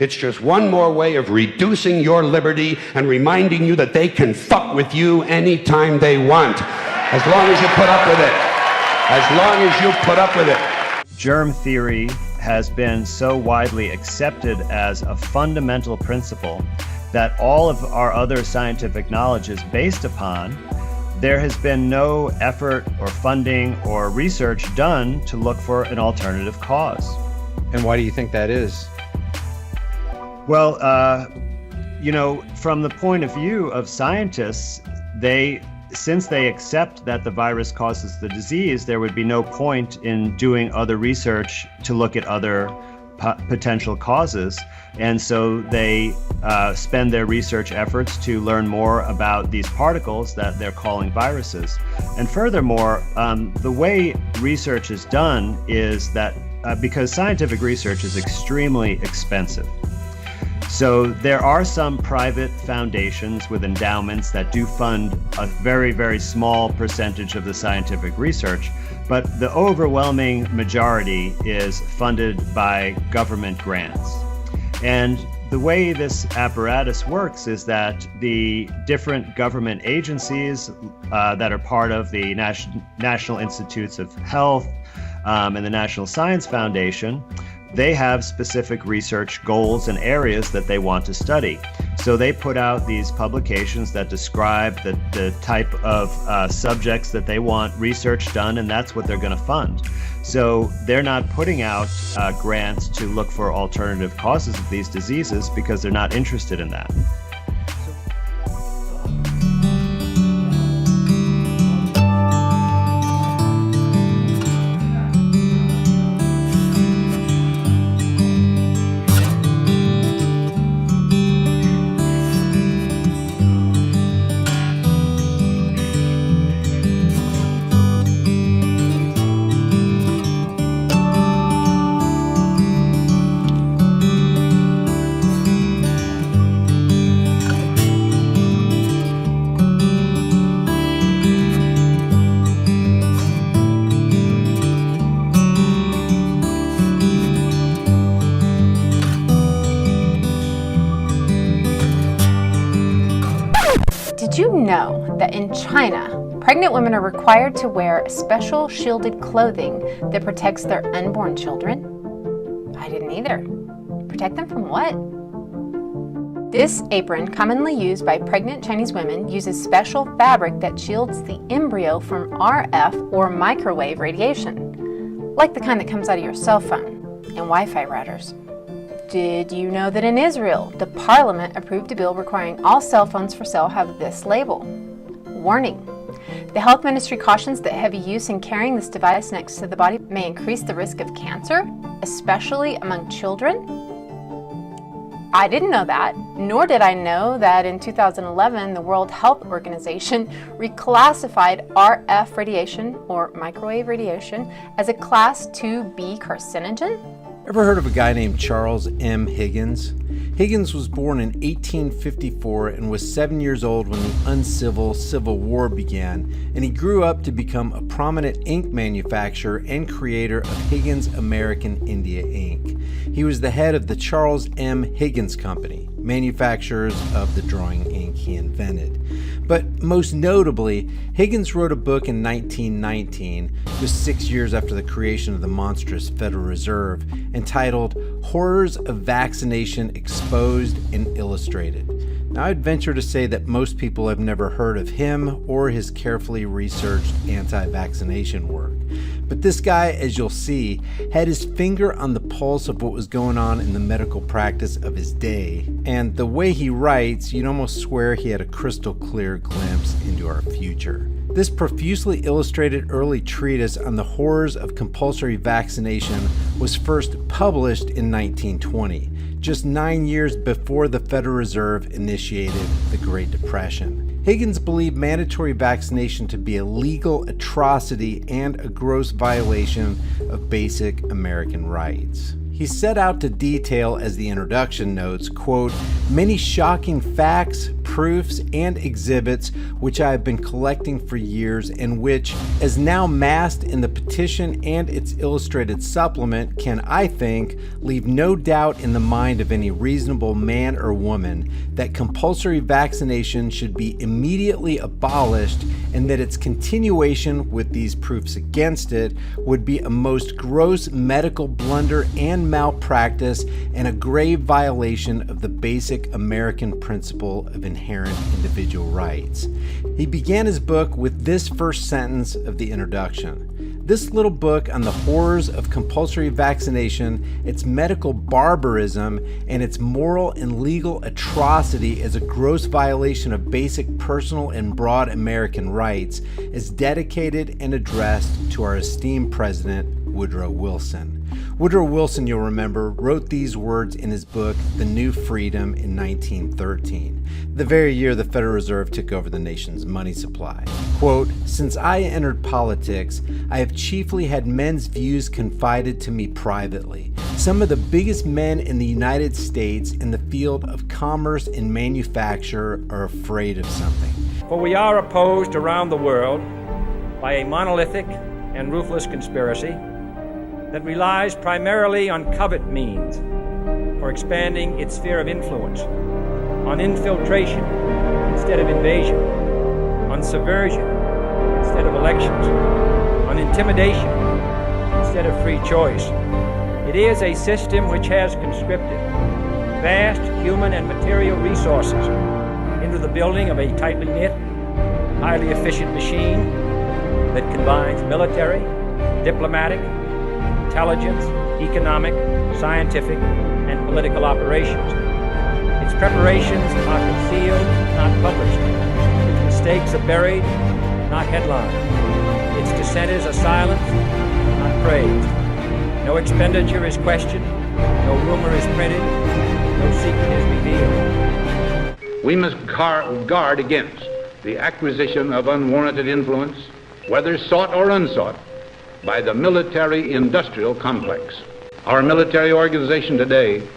It's just one more way of reducing your liberty and reminding you that they can fuck with you anytime they want, as long as you put up with it. As long as you put up with it. Germ theory has been so widely accepted as a fundamental principle that all of our other scientific knowledge is based upon. There has been no effort or funding or research done to look for an alternative cause. And why do you think that is? Well, from the point of view of scientists, since they accept that the virus causes the disease, there would be no point in doing other research to look at other potential causes. And so they spend their research efforts to learn more about these particles that they're calling viruses. And furthermore, the way research is done is that because scientific research is extremely expensive. So there are some private foundations with endowments that do fund a very, very small percentage of the scientific research, but the overwhelming majority is funded by government grants. And the way this apparatus works is that the different government agencies that are part of the National Institutes of Health and the National Science Foundation, they have specific research goals and areas that they want to study. So they put out these publications that describe the type of subjects that they want research done, and that's what they're going to fund. So they're not putting out grants to look for alternative causes of these diseases because they're not interested in that. Did you know that in China, pregnant women are required to wear special shielded clothing that protects their unborn children? I didn't either. Protect them from what? This apron, commonly used by pregnant Chinese women, uses special fabric that shields the embryo from RF or microwave radiation, like the kind that comes out of your cell phone and Wi-Fi routers. Did you know that in Israel, the parliament approved a bill requiring all cell phones for sale have this label? Warning. The health ministry cautions that heavy use and carrying this device next to the body may increase the risk of cancer, especially among children. I didn't know that, nor did I know that in 2011, the World Health Organization reclassified RF radiation, or microwave radiation, as a Class 2B carcinogen. Ever heard of a guy named Charles M. Higgins? Higgins was born in 1854 and was 7 years old when the uncivil Civil War began, and he grew up to become a prominent ink manufacturer and creator of Higgins American India Ink. He was the head of the Charles M. Higgins Company, manufacturers of the drawing ink he invented. But most notably, Higgins wrote a book in 1919, just 6 years after the creation of the monstrous Federal Reserve, entitled Horrors of Vaccination Exposed and Illustrated. Now, I'd venture to say that most people have never heard of him or his carefully researched anti-vaccination work. But this guy, as you'll see, had his finger on the pulse of what was going on in the medical practice of his day. And the way he writes, you'd almost swear he had a crystal clear glimpse into our future. This profusely illustrated early treatise on the horrors of compulsory vaccination was first published in 1920, just 9 years before the Federal Reserve initiated the Great Depression. Higgins believed mandatory vaccination to be a legal atrocity and a gross violation of basic American rights. He he set out to detail, as the introduction notes, quote, many shocking facts, proofs, and exhibits which I have been collecting for years and which, as now massed in the petition and its illustrated supplement, can, I think, leave no doubt in the mind of any reasonable man or woman that compulsory vaccination should be immediately abolished and that its continuation with these proofs against it would be a most gross medical blunder and malpractice and a grave violation of the basic American principle of inherent individual rights. He began his book with this first sentence of the introduction. This little book on the horrors of compulsory vaccination, its medical barbarism, and its moral and legal atrocity as a gross violation of basic personal and broad American rights, is dedicated and addressed to our esteemed President, Woodrow Wilson. Woodrow Wilson, you'll remember, wrote these words in his book, The New Freedom, in 1913, the very year the Federal Reserve took over the nation's money supply. Quote, since I entered politics, I have chiefly had men's views confided to me privately. Some of the biggest men in the United States in the field of commerce and manufacture are afraid of something. For we are opposed around the world by a monolithic and ruthless conspiracy that relies primarily on covert means for expanding its sphere of influence, on infiltration instead of invasion, on subversion instead of elections, on intimidation instead of free choice. It is a system which has conscripted vast human and material resources into the building of a tightly knit, highly efficient machine that combines military, diplomatic, intelligence, economic, scientific, and political operations. Its preparations are concealed, not published. Its mistakes are buried, not headlined. Its dissenters are silenced, not praised. No expenditure is questioned, no rumor is printed, no secret is revealed. We must guard against the acquisition of unwarranted influence, whether sought or unsought, by the military-industrial complex. Our military organization today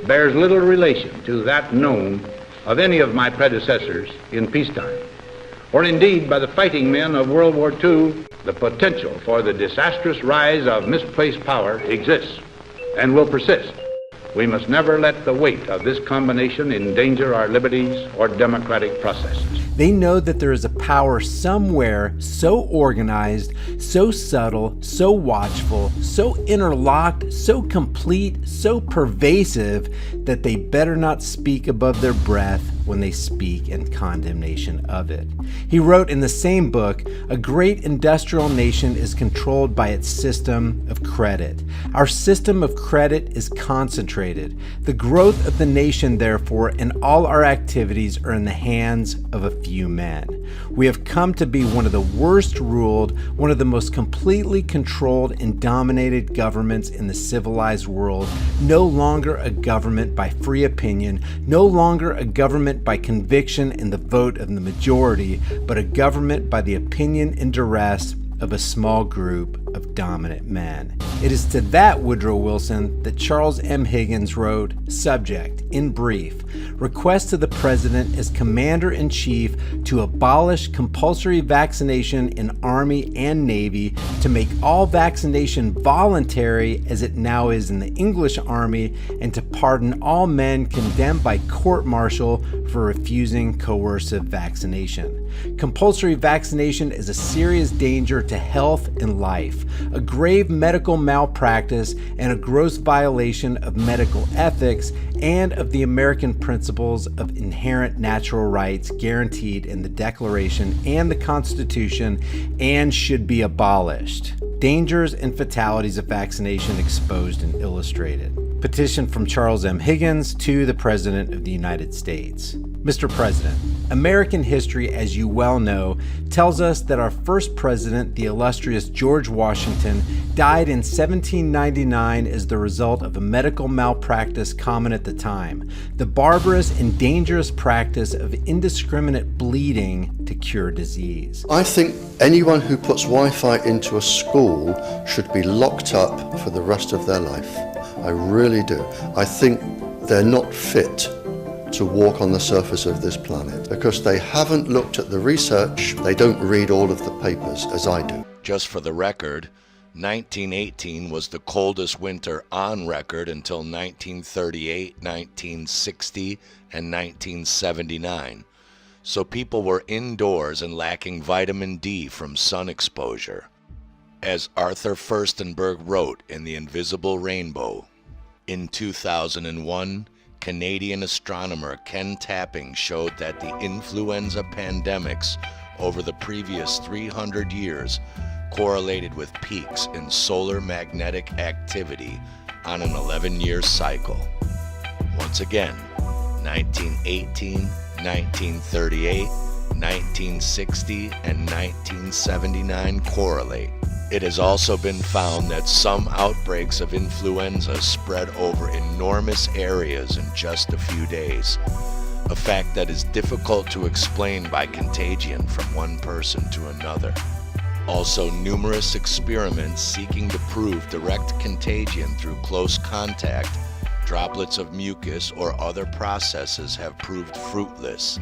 bears little relation to that known of any of my predecessors in peacetime, or indeed by the fighting men of World War II. The potential for the disastrous rise of misplaced power exists and will persist. We must never let the weight of this combination endanger our liberties or democratic processes. They know that there is a power somewhere so organized, so subtle, so watchful, so interlocked, so complete, so pervasive that they better not speak above their breath when they speak in condemnation of it. He wrote in the same book, a great industrial nation is controlled by its system of credit. Our system of credit is concentrated. The growth of the nation, therefore, and all our activities are in the hands of a few men. We have come to be one of the worst ruled, one of the most completely controlled and dominated governments in the civilized world, no longer a government by free opinion, no longer a government by conviction and the vote of the majority, but a government by the opinion and duress of a small group of dominant men. It is to that Woodrow Wilson that Charles M. Higgins wrote, subject, in brief, request to the President as Commander-in-Chief to abolish compulsory vaccination in Army and Navy, to make all vaccination voluntary as it now is in the English Army, and to pardon all men condemned by court-martial for refusing coercive vaccination. Compulsory vaccination is a serious danger to health and life, a grave medical malpractice, and a gross violation of medical ethics and of the American principles of inherent natural rights guaranteed in the Declaration and the Constitution, and should be abolished. Dangers and fatalities of vaccination exposed and illustrated. Petition from Charles M. Higgins to the President of the United States. Mr. President, American history, as you well know, tells us that our first president, the illustrious George Washington, died in 1799 as the result of a medical malpractice common at the time, the barbarous and dangerous practice of indiscriminate bleeding to cure disease. I think anyone who puts Wi-Fi into a school should be locked up for the rest of their life. I really do. I think they're not fit to walk on the surface of this planet because they haven't looked at the research. They don't read all of the papers as I do. Just for the record, 1918 was the coldest winter on record until 1938, 1960, and 1979. So people were indoors and lacking vitamin D from sun exposure. As Arthur Furstenberg wrote in The Invisible Rainbow, in 2001, Canadian astronomer Ken Tapping showed that the influenza pandemics over the previous 300 years correlated with peaks in solar magnetic activity on an 11-year cycle. Once again, 1918, 1938, 1960, and 1979 correlate. It has also been found that some outbreaks of influenza spread over enormous areas in just a few days, a fact that is difficult to explain by contagion from one person to another. Also, numerous experiments seeking to prove direct contagion through close contact, droplets of mucus, or other processes have proved fruitless.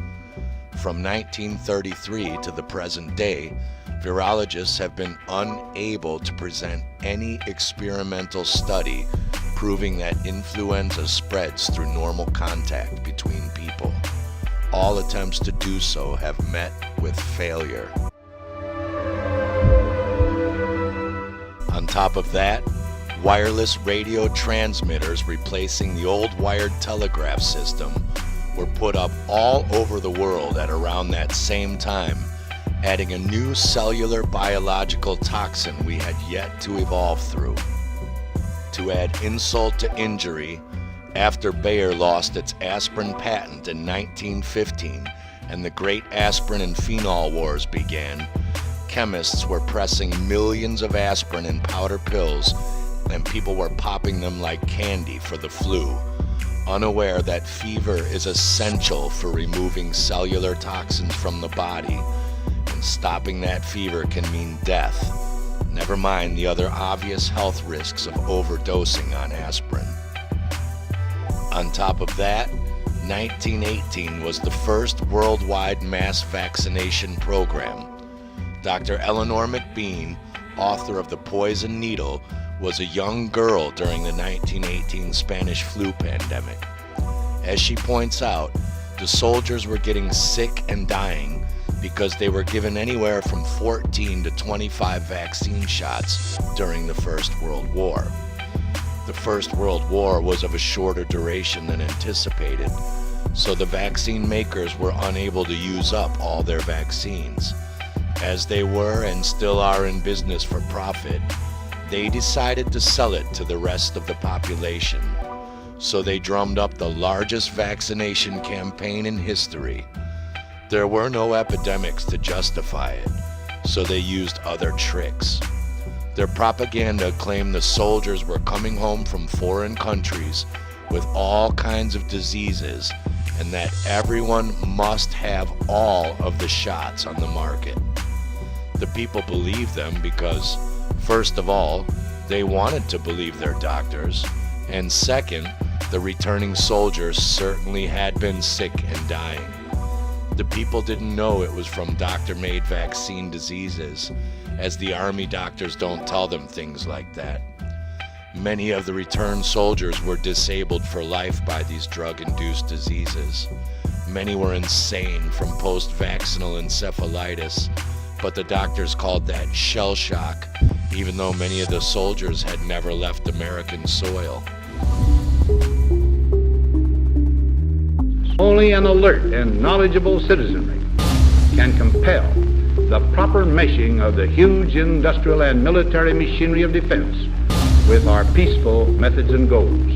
From 1933 to the present day, virologists have been unable to present any experimental study proving that influenza spreads through normal contact between people. All attempts to do so have met with failure. On top of that, wireless radio transmitters replacing the old wired telegraph system were put up all over the world at around that same time, adding a new cellular biological toxin we had yet to evolve through. To add insult to injury, after Bayer lost its aspirin patent in 1915 and the great aspirin and phenol wars began, chemists were pressing millions of aspirin in powder pills, and people were popping them like candy for the flu, unaware that fever is essential for removing cellular toxins from the body, and stopping that fever can mean death, never mind the other obvious health risks of overdosing on aspirin. On top of that, 1918 was the first worldwide mass vaccination program. Dr. Eleanor McBean, author of The Poison Needle, was a young girl during the 1918 Spanish flu pandemic. As she points out, the soldiers were getting sick and dying because they were given anywhere from 14 to 25 vaccine shots during the First World War. The First World War was of a shorter duration than anticipated, so the vaccine makers were unable to use up all their vaccines. As they were and still are in business for profit, they decided to sell it to the rest of the population. So they drummed up the largest vaccination campaign in history. There were no epidemics to justify it, so they used other tricks. Their propaganda claimed the soldiers were coming home from foreign countries with all kinds of diseases, and that everyone must have all of the shots on the market. The people believed them because, first of all, they wanted to believe their doctors, and second, the returning soldiers certainly had been sick and dying. The people didn't know it was from doctor-made vaccine diseases, as the army doctors don't tell them things like that. Many of the returned soldiers were disabled for life by these drug-induced diseases. Many were insane from post-vaccinal encephalitis, but the doctors called that shell shock, even though many of the soldiers had never left American soil. Only an alert and knowledgeable citizenry can compel the proper meshing of the huge industrial and military machinery of defense with our peaceful methods and goals.